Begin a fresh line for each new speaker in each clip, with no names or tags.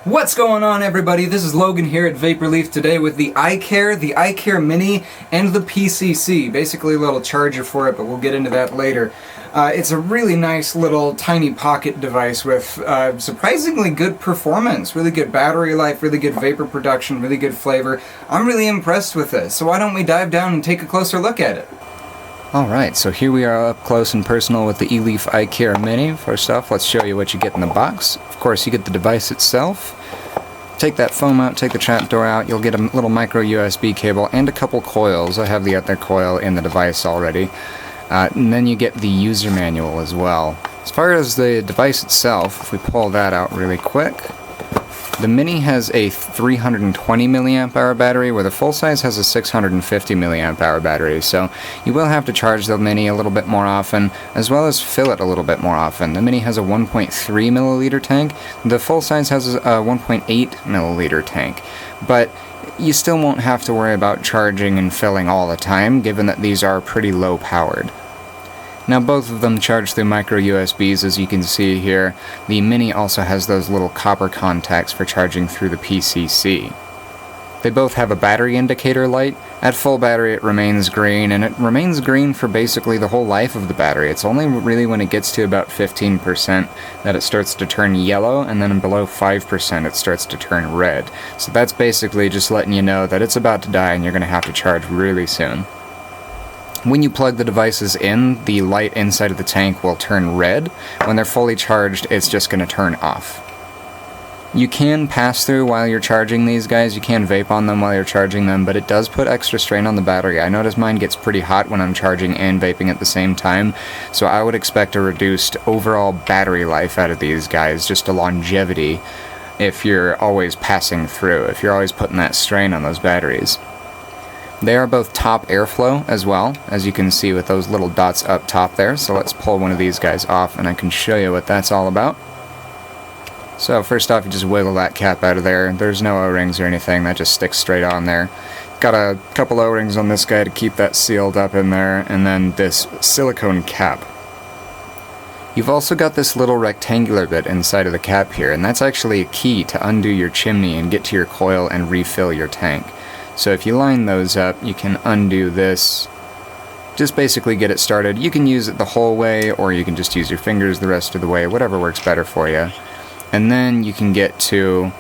What's going on, everybody? This is Logan here at Vaporleaf today with the iCare Mini, and the PCC. Basically a little charger for it, but we'll get into that later. It's a really nice little tiny pocket device with surprisingly good performance, really good battery life, really good vapor production, really good flavor. I'm really impressed with this, so why don't we dive down and take a closer look at it?
Alright, so here we are up close and personal with the eLeaf iCare Mini. First off, let's show you what you get in the box. Of course, you get the device itself. Take that foam out, take the trapdoor out, you'll get a little micro USB cable and a couple coils. I have the other coil in the device already. And then you get the user manual as well. As far as the device itself, if we pull that out really quick, the Mini has a 320 milliamp hour battery, where the full size has a 650 milliamp hour battery, so you will have to charge the Mini a little bit more often, as well as fill it a little bit more often. The Mini has a 1.3 milliliter tank, the full size has a 1.8 milliliter tank, but you still won't have to worry about charging and filling all the time, given that these are pretty low powered. Now both of them charge through micro USBs, as you can see here. The Mini also has those little copper contacts for charging through the PCC. They both have a battery indicator light. At full battery it remains green, and it remains green for basically the whole life of the battery. It's only really when it gets to about 15% that it starts to turn yellow, and then below 5% it starts to turn red. So that's basically just letting you know that it's about to die and you're going to have to charge really soon. When you plug the devices in, the light inside of the tank will turn red. When they're fully charged, it's just going to turn off. You can pass through while you're charging these guys, you can vape on them while you're charging them, but it does put extra strain on the battery. I notice mine gets pretty hot when I'm charging and vaping at the same time, so I would expect a reduced overall battery life out of these guys, just a longevity, if you're always passing through, if you're always putting that strain on those batteries. They are both top airflow as well, as you can see with those little dots up top there. So let's pull one of these guys off and I can show you what that's all about. So first off, you just wiggle that cap out of there. There's no O-rings or anything, that just sticks straight on there. Got a couple O-rings on this guy to keep that sealed up in there, and then this silicone cap. You've also got this little rectangular bit inside of the cap here, and that's actually a key to undo your chimney and get to your coil and refill your tank. So if you line those up, you can undo this, just basically get it started. You can use it the whole way, or you can just use your fingers the rest of the way, whatever works better for you. And then you can get to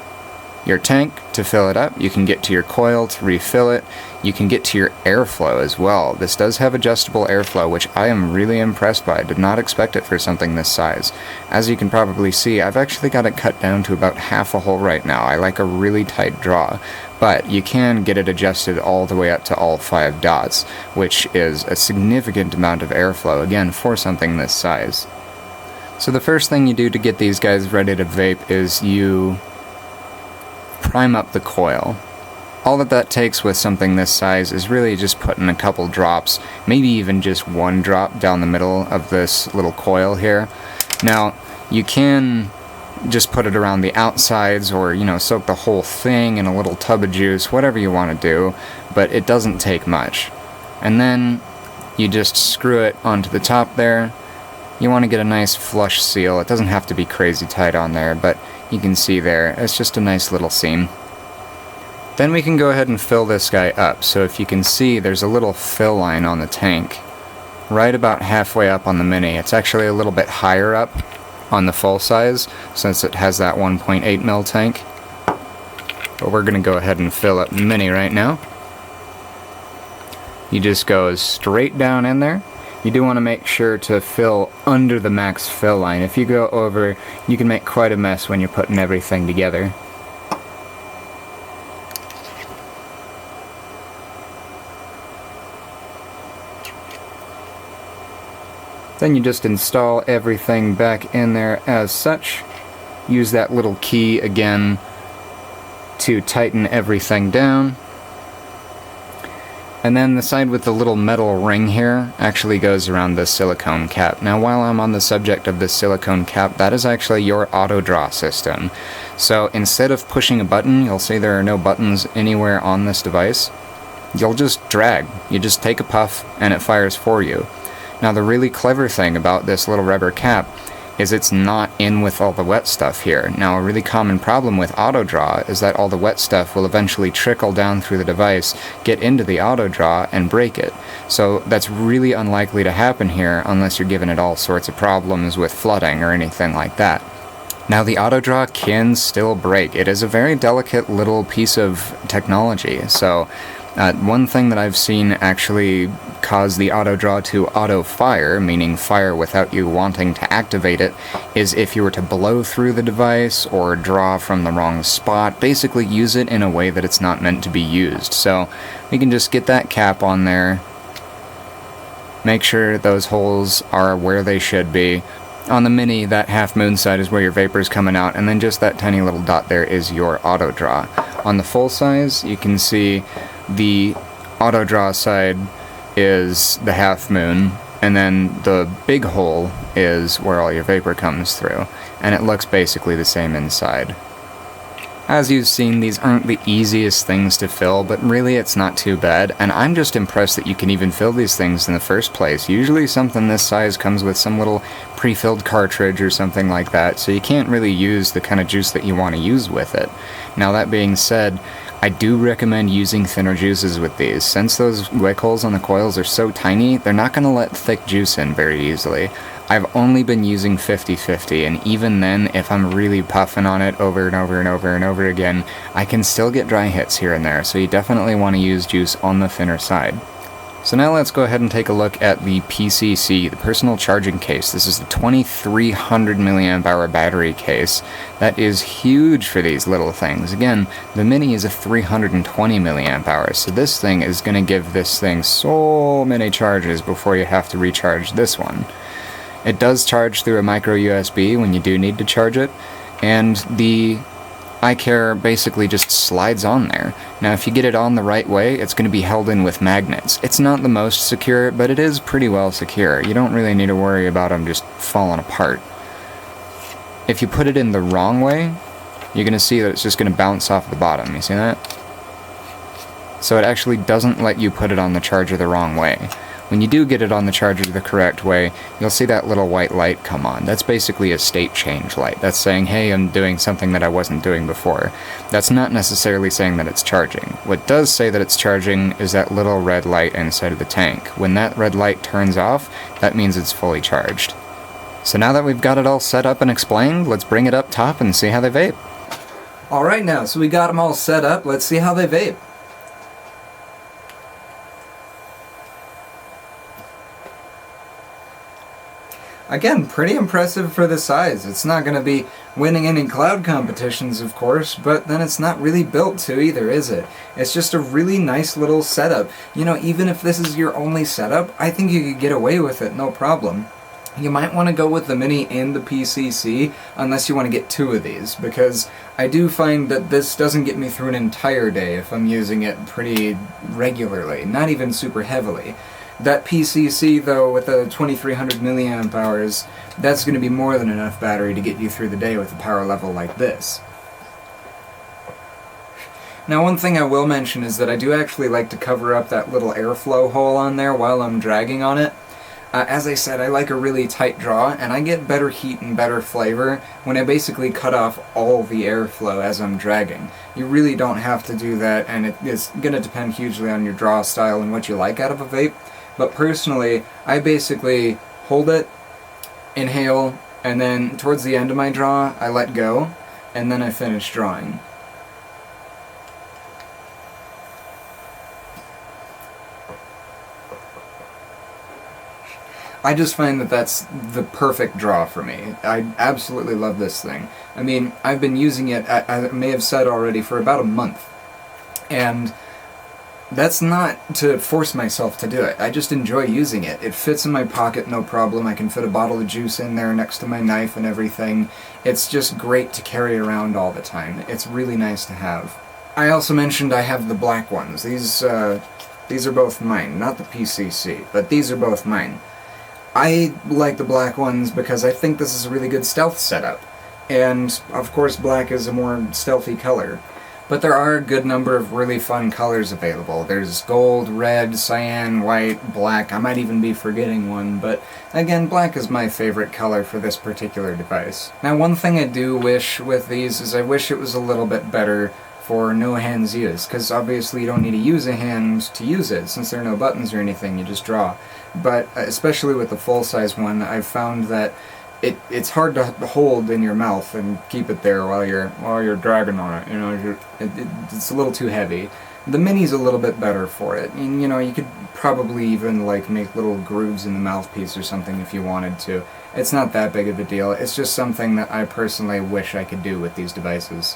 your tank to fill it up, you can get to your coil to refill it, you can get to your airflow as well. This does have adjustable airflow, which I am really impressed by. I did not expect it for something this size. As you can probably see, I've actually got it cut down to about half a hole right now. I like a really tight draw, but you can get it adjusted all the way up to all 5 dots, which is a significant amount of airflow, again, for something this size. So the first thing you do to get these guys ready to vape is you prime up the coil. All that takes with something this size is really just putting a couple drops, maybe even just one drop down the middle of this little coil here. Now, you can just put it around the outsides, or, you know, soak the whole thing in a little tub of juice, whatever you want to do, but it doesn't take much. And then you just screw it onto the top there. You want to get a nice flush seal. It doesn't have to be crazy tight on there, but you can see there, it's just a nice little seam. Then we can go ahead and fill this guy up. So if you can see, there's a little fill line on the tank, right about halfway up on the Mini. It's actually a little bit higher up on the full size, since it has that 1.8 mil tank. But we're going to go ahead and fill up Mini right now. You just go straight down in there. You do want to make sure to fill under the max fill line. If you go over, you can make quite a mess when you're putting everything together. Then you just install everything back in there as such. Use that little key again to tighten everything down. And then the side with the little metal ring here actually goes around this silicone cap. Now, while I'm on the subject of this silicone cap, that is actually your auto draw system. So instead of pushing a button, you'll see there are no buttons anywhere on this device. You'll just drag. You just take a puff and it fires for you. Now, the really clever thing about this little rubber cap is it's not in with all the wet stuff here. Now, a really common problem with auto draw is that all the wet stuff will eventually trickle down through the device, get into the auto draw, and break it. So that's really unlikely to happen here unless you're giving it all sorts of problems with flooding or anything like that. Now, the auto draw can still break. It is a very delicate little piece of technology. So one thing that I've seen actually cause the auto draw to auto fire, meaning fire without you wanting to activate it, is if you were to blow through the device or draw from the wrong spot. Basically use it in a way that it's not meant to be used. So we can just get that cap on there, make sure those holes are where they should be. On the Mini, that half moon side is where your vapor's coming out, and then just that tiny little dot there is your auto draw. On the full size, you can see the auto draw side is the half moon, and then the big hole is where all your vapor comes through, and it looks basically the same inside. As you've seen, these aren't the easiest things to fill, but really it's not too bad, and I'm just impressed that you can even fill these things in the first place. Usually something this size comes with some little pre-filled cartridge or something like that, so you can't really use the kind of juice that you want to use with it. Now, that being said, I do recommend using thinner juices with these. Since those wick holes on the coils are so tiny, they're not going to let thick juice in very easily. I've only been using 50-50, and even then, if I'm really puffing on it over and over and over and over again, I can still get dry hits here and there, so you definitely want to use juice on the thinner side. So now let's go ahead and take a look at the PCC, the personal charging case. This is the 2300 milliamp hour battery case. That is huge for these little things. Again, the Mini is a 320 milliamp hours, so this thing is going to give this thing so many charges before you have to recharge this one. It does charge through a micro USB when you do need to charge it, and the iCare basically just slides on there. Now, if you get it on the right way, it's going to be held in with magnets. It's not the most secure, but it is pretty well secure. You don't really need to worry about them just falling apart. If you put it in the wrong way, you're going to see that it's just going to bounce off the bottom. You see that? So it actually doesn't let you put it on the charger the wrong way. When you do get it on the charger the correct way, you'll see that little white light come on. That's basically a state change light. That's saying, hey, I'm doing something that I wasn't doing before. That's not necessarily saying that it's charging. What does say that it's charging is that little red light inside of the tank. When that red light turns off, that means it's fully charged. So now that we've got it all set up and explained, let's bring it up top and see how they vape.
Alright now, so we got them all set up, let's see how they vape. Again, pretty impressive for the size. It's not going to be winning any cloud competitions, of course, but then it's not really built to either, is it? It's just a really nice little setup. You know, even if this is your only setup, I think you could get away with it, no problem. You might want to go with the Mini and the PCC, unless you want to get two of these, because I do find that this doesn't get me through an entire day if I'm using it pretty regularly, not even super heavily. That PCC, though, with the 2300 milliamp hours, that's going to be more than enough battery to get you through the day with a power level like this. Now, one thing I will mention is that I do actually like to cover up that little airflow hole on there while I'm dragging on it. As I said, I like a really tight draw, and I get better heat and better flavor when I basically cut off all the airflow as I'm dragging. You really don't have to do that, and it is going to depend hugely on your draw style and what you like out of a vape. But personally, I basically hold it, inhale, and then towards the end of my draw, I let go, and then I finish drawing. I just find that that's the perfect draw for me. I absolutely love this thing. I mean, I've been using it, I may have said already, for about a month. And that's not to force myself to do it. I just enjoy using it. It fits in my pocket, no problem. I can fit a bottle of juice in there next to my knife and everything. It's just great to carry around all the time. It's really nice to have. I also mentioned I have the black ones. These are both mine, not the PCC, but these are both mine. I like the black ones because I think this is a really good stealth setup. And, of course, black is a more stealthy color. but there are a good number of really fun colors available. There's gold, red, cyan, white, black. I might even be forgetting one, but again, black is my favorite color for this particular device. Now, one thing I do wish with these is I wish it was a little bit better for no hands use, because obviously you don't need to use a hand to use it, since there are no buttons or anything, you just draw. But especially with the full-size one, I've found that it's hard to hold in your mouth and keep it there while you're dragging on it. You know, it's a little too heavy. The mini's a little bit better for it. And, you know, you could probably even like make little grooves in the mouthpiece or something if you wanted to. It's not that big of a deal. It's just something that I personally wish I could do with these devices.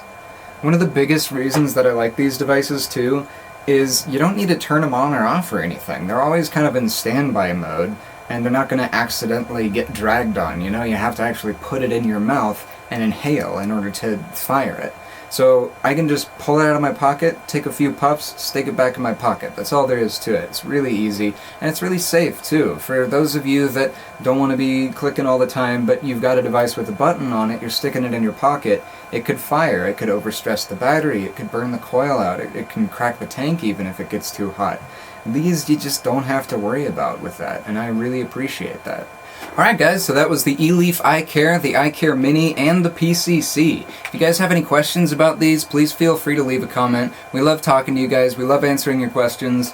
One of the biggest reasons that I like these devices too is you don't need to turn them on or off or anything. They're always kind of in standby mode, and they're not going to accidentally get dragged on. You know, you have to actually put it in your mouth and inhale in order to fire it. So I can just pull it out of my pocket, take a few puffs, stick it back in my pocket. That's all there is to it. It's really easy, and it's really safe too. For those of you that don't want to be clicking all the time, but you've got a device with a button on it, you're sticking it in your pocket, it could fire, it could overstress the battery, it could burn the coil out, it can crack the tank even if it gets too hot. These you just don't have to worry about with that, and I really appreciate that. Alright guys, so that was the eLeaf iCare, the iCare Mini, and the PCC. If you guys have any questions about these, please feel free to leave a comment. We love talking to you guys, we love answering your questions.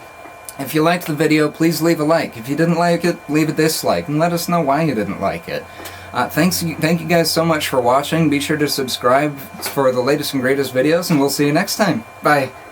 If you liked the video, please leave a like. If you didn't like it, leave a dislike, and let us know why you didn't like it. Thank you guys so much for watching. Be sure to subscribe for the latest and greatest videos, and we'll see you next time. Bye!